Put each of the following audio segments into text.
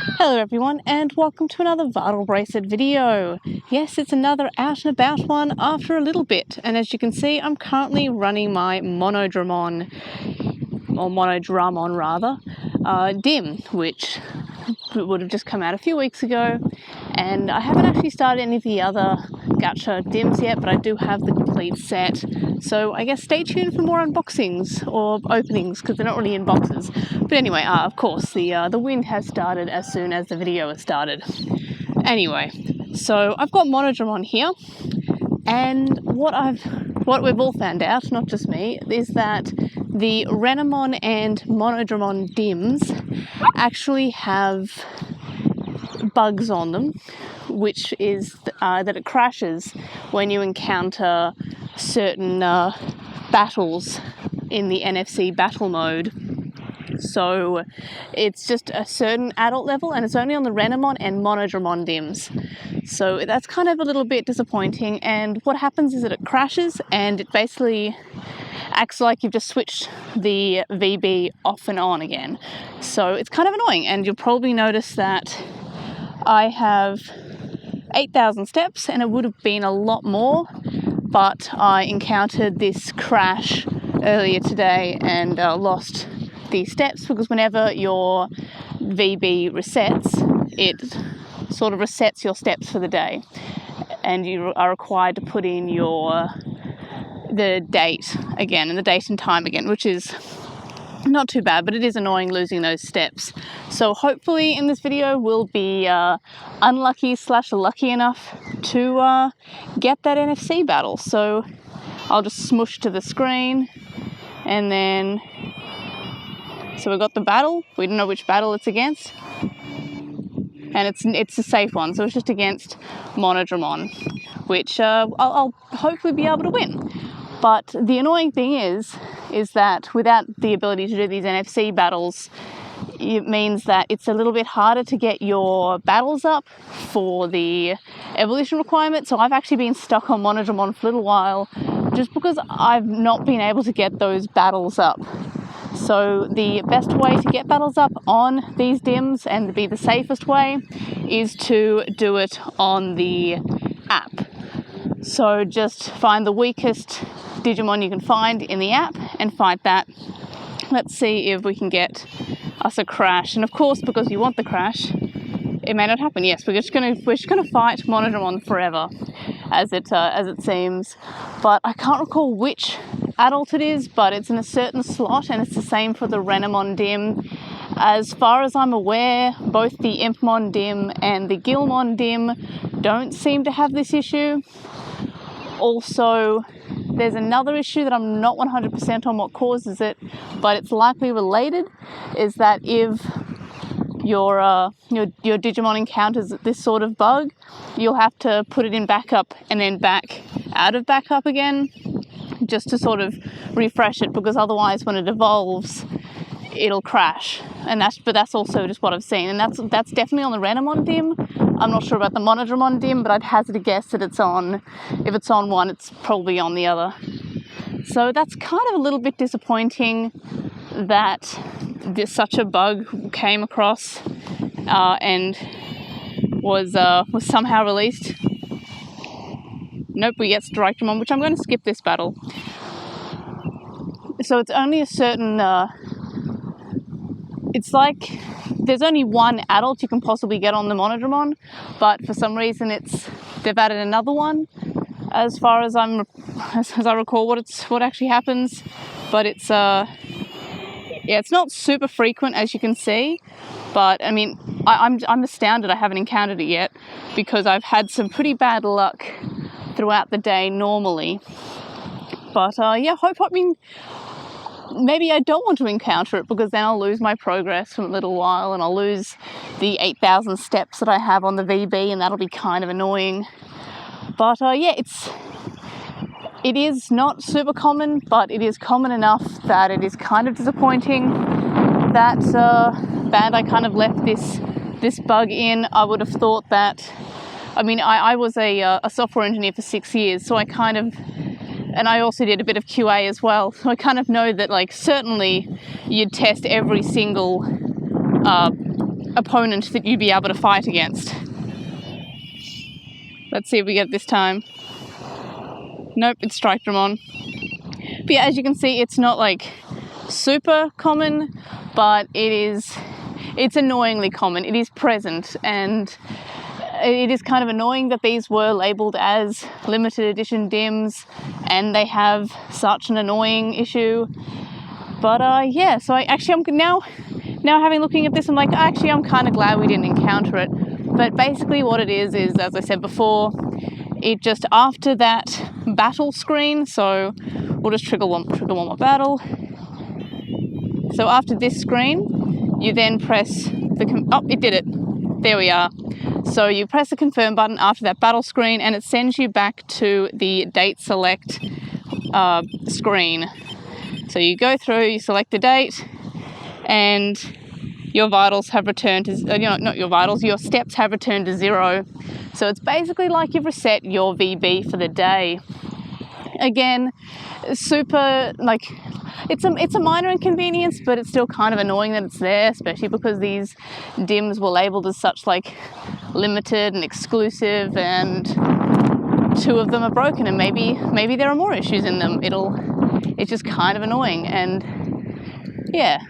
Hello everyone, and welcome to another Vital Bracelet video. Yes, it's another out and about one after a little bit, and as you can see, I'm currently running my Monodramon rather, Dim, which would have just come out a few weeks ago, and I haven't actually started any of the other gacha Dims yet, but I do have the complete set, so I guess stay tuned for more unboxings or openings, because they're not really in boxes. But anyway, of course, the wind has started as soon as the video has started. Anyway, so I've got Monodramon here, and what we've all found out, not just me, is that the Renamon and Monodramon Dims actually have bugs on them, which is that it crashes when you encounter certain battles in the NFC battle mode. So it's just a certain adult level, and it's only on the Renamon and Monodramon Dims. So that's kind of a little bit disappointing, and what happens is that it crashes and it basically acts like you've just switched the VB off and on again. So it's kind of annoying, and you'll probably notice that I have 8,000 steps, and it would have been a lot more, but I encountered this crash earlier today and lost the steps, because whenever your VB resets, it sort of resets your steps for the day, and you are required to put in the date again and the date and time again, which is not too bad, but it is annoying losing those steps. So hopefully in this video we'll be unlucky / lucky enough to get that NFC battle. So I'll just smush to the screen, and then so we've got the battle. We don't know which battle it's against, and it's a safe one, so it's just against Monodramon, which I'll hopefully be able to win. But the annoying thing is that without the ability to do these NFC battles, it means that it's a little bit harder to get your battles up for the evolution requirement. So I've actually been stuck on Monodramon for a little while just because I've not been able to get those battles up. So the best way to get battles up on these Dims, and to be the safest way, is to do it on the app. So just find the weakest Digimon you can find in the app and fight that. Let's see if we can get us a crash. And of course, because you want the crash, it may not happen. Yes, we're just gonna fight Monodramon forever, as it seems. But I can't recall which adult it is, but it's in a certain slot, and it's the same for the Renamon Dim. As far as I'm aware, both the Impmon Dim and the Gilmon Dim don't seem to have this issue. Also, there's another issue that I'm not 100% on what causes it, but it's likely related, is that if your Digimon encounters this sort of bug, you'll have to put it in backup and then back out of backup again, just to sort of refresh it, because otherwise when it evolves, it'll crash. And that's also just what I've seen, and that's definitely on the Renamon Dim. I'm not sure about the Monodramon Dim, but I'd hazard a guess that if it's on one, it's probably on the other. So that's kind of a little bit disappointing that such a bug came across and was somehow released. Nope, we get Strikemon, which I'm going to skip this battle. So it's only a certain it's like there's only one adult you can possibly get on the Monodramon, but for some reason they've added another one. As far as I recall, what actually happens, but it's not super frequent, as you can see. But I mean, I'm astounded I haven't encountered it yet, because I've had some pretty bad luck throughout the day normally. But yeah, maybe I don't want to encounter it, because then I'll lose my progress for a little while, and I'll lose the 8,000 steps that I have on the VB, and that'll be kind of annoying. But yeah, it is not super common, but it is common enough that it is kind of disappointing that Bandai kind of left this bug in. I would have thought that, I mean, I was a software engineer for 6 years, so and I also did a bit of QA as well, so I kind of know that, like, certainly you'd test every single opponent that you'd be able to fight against. Let's see if we get it this time. Nope, it's Strike-Dramon. But yeah, as you can see, it's not like super common, but it's annoyingly common. It is present, and it is kind of annoying that these were labelled as limited edition Dims and they have such an annoying issue. But yeah, so I'm now having looking at this, I'm like, actually I'm kind of glad we didn't encounter it. But basically what it is, as I said before, it just after that battle screen, so we'll just trigger one more battle. So after this screen, you then press it did it. There we are. So you press the confirm button after that battle screen and it sends you back to the date select screen. So you go through, you select the date, and your vitals have returned to, not your vitals, your steps have returned to 0. So it's basically like you've reset your VB for the day. Again, super, like, it's a minor inconvenience, but it's still kind of annoying that it's there, especially because these Dims were labelled as such like limited and exclusive, and 2 of them are broken, and maybe there are more issues in them. It's just kind of annoying. And yeah,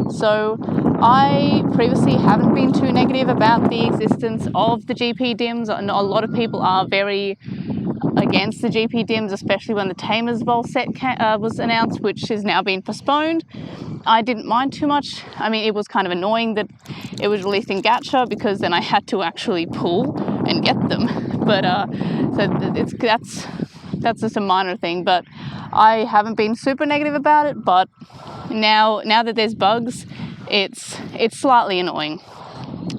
so I previously haven't been too negative about the existence of the GP Dims. I know a lot of people are very against the GP Dims, especially when the Tamers Bowl set was announced, which has now been postponed. I didn't mind too much. I mean, it was kind of annoying that it was released in Gacha, because then I had to actually pull and get them. But so that's just a minor thing. But I haven't been super negative about it. But now that there's bugs, it's slightly annoying.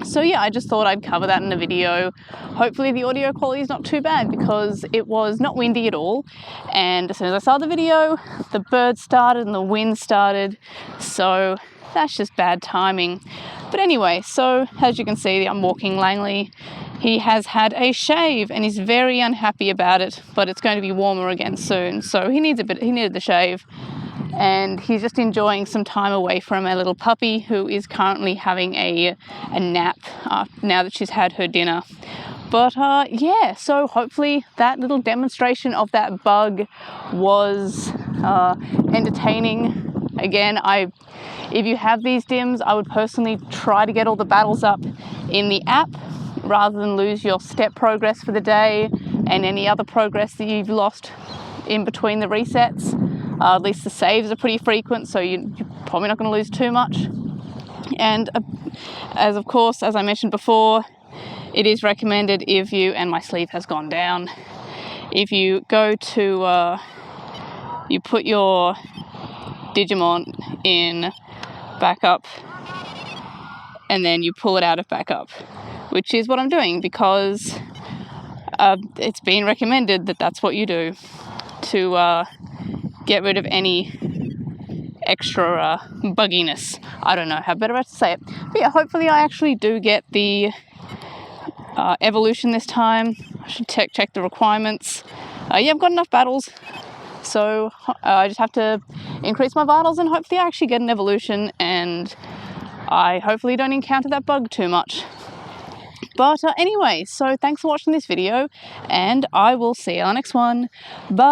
So yeah, I just thought I'd cover that in a video. Hopefully the audio quality is not too bad, because it was not windy at all. And as soon as I saw the video, the birds started and the wind started. So that's just bad timing. But anyway, so as you can see, I'm walking Langley. He has had a shave and he's very unhappy about it, but it's going to be warmer again soon. So he needed the shave. And he's just enjoying some time away from our little puppy, who is currently having a nap now that she's had her dinner. But yeah, so hopefully that little demonstration of that bug was entertaining. Again, if you have these Dims, I would personally try to get all the battles up in the app rather than lose your step progress for the day and any other progress that you've lost in between the resets. At least the saves are pretty frequent, so you're probably not going to lose too much. And as I mentioned before, it is recommended if you, and my sleeve has gone down, if you go to, you put your Digimon in backup and then you pull it out of backup, which is what I'm doing, because it's been recommended that that's what you do to get rid of any extra bugginess. I don't know how better to say it. But yeah, hopefully I actually do get the evolution this time. I should check the requirements. Yeah, I've got enough battles. So I just have to increase my vitals and hopefully I actually get an evolution, and I hopefully don't encounter that bug too much. But anyway, so thanks for watching this video, and I will see you on the next one. Bye!